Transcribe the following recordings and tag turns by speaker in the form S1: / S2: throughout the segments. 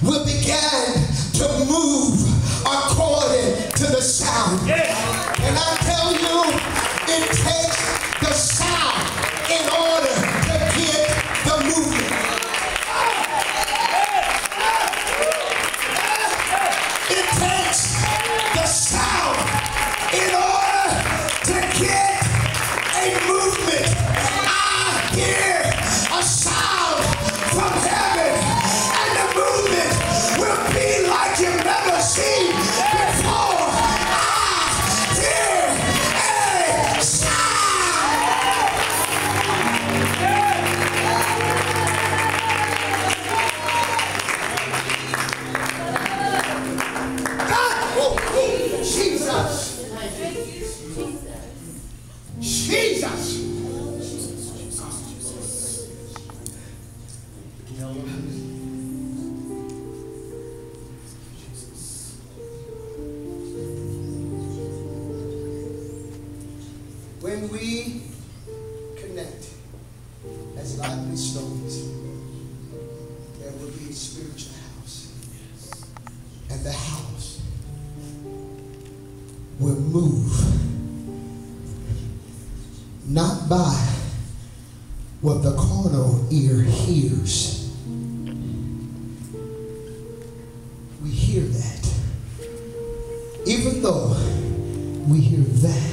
S1: will begin to move according to the sound. And I tell you, it takes the sound in order to get the movement. It takes the sound in order to get a movement. I hear a sound from heaven, and the movement will be like you've never seen before. I hear a sound. God, oh, Jesus. Jesus. When we connect as lively stones, there will be a spiritual house. And the house will move not by what the carnal ear hears. We hear that. Even though we hear that,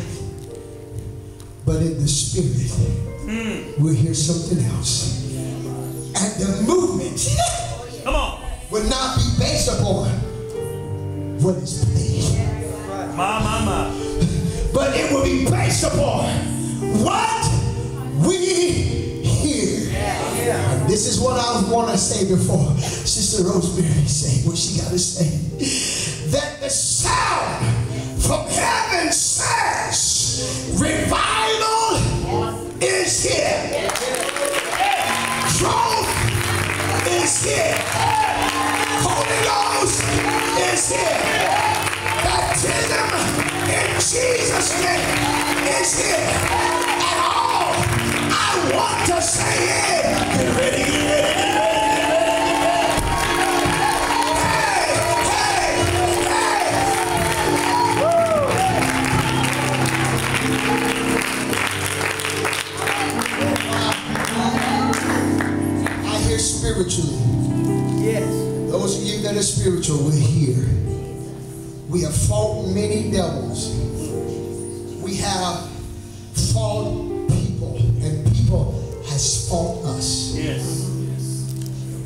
S1: but in the spirit, we'll hear something else. And the movement
S2: Come on.
S1: will not be based upon what is played.
S2: My.
S1: But it will be based upon what we hear. And this is what I want to say before Sister Rosemary say what she got to say. That the sound from heaven says, revival is here. Growth is here. Holy Ghost is here. Baptism in Jesus' name is here. And all I want to say is, get ready, get ready, get ready, get ready. Spiritually, yes. Those of you that are spiritual will hear. We have fought many devils. We have fought people, and people has fought us.
S2: Yes.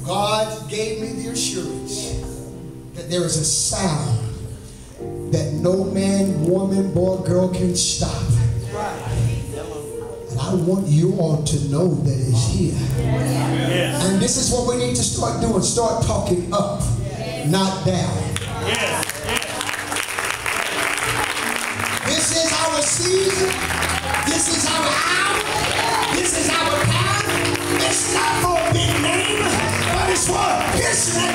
S1: God gave me the assurance that there is a sound that no man, woman, boy, girl can stop. And I want you all to know that it's here.
S2: Yes.
S1: And this is what we need to start doing. Start talking up, not down.
S2: Yes.
S1: This is our season. This is our hour. This is our time. It's not for a big name, but it's for His name.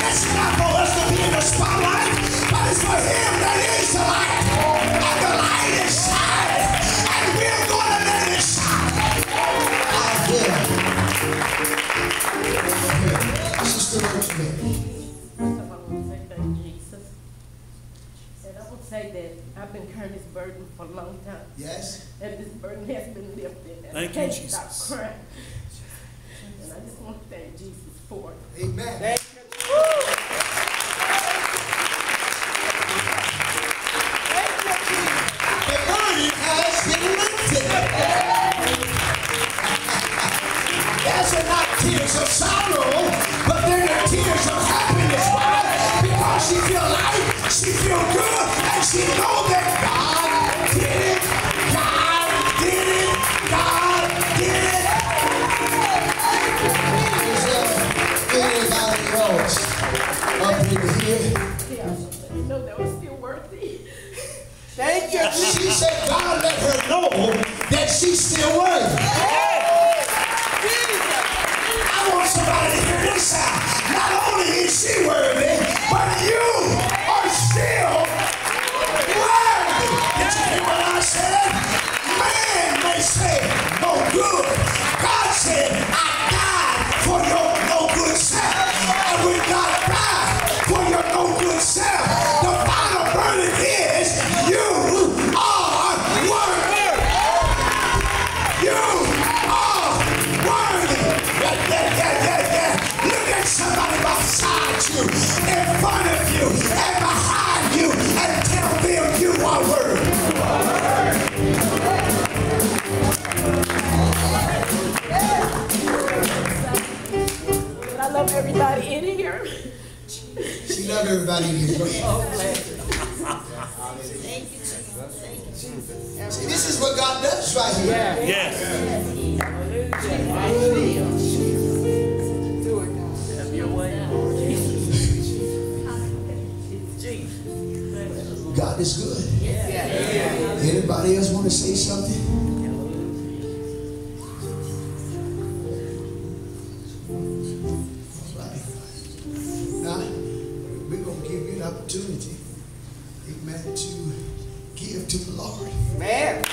S1: It's not for us to be in the spotlight, but it's for Him that is the light. And the light is shining. And we're going to let it shine. Sister Rosemary.
S3: First of all, I want to say thank Jesus. And I would say that I've been carrying this burden for a long time.
S1: Yes.
S3: And this burden has been lifted. And
S2: Thank
S3: I can't
S2: you,
S3: stop
S2: Jesus.
S3: crying. And I just want to thank Jesus for it.
S1: Amen.
S3: Thank you.
S1: The burden has been lifted. Those are not tears of sorrow, but they're the tears of happiness. Why? Because she feels light, she feels good, and she knows that God did it. God did it. God did it. Is there anybody else up in here?
S3: You know that was still worthy.
S1: Thank you. She said God let her know that she's still worthy. I want somebody to hear this sound. Not only is she worthy, but you are still worthy. Did you hear what I said? Man may say no good. God said, I died for your no good self. And when Stand somebody beside you, in front of you, and behind you, and tell them you are worthy.
S3: I love everybody in here.
S1: She loves everybody in here. See, this is what God does right here.
S2: Yes.
S3: Have your way.
S1: God is good. Anybody else want to say something? Right. Now, we're going to give you an opportunity, amen, to give to the Lord.
S4: Man.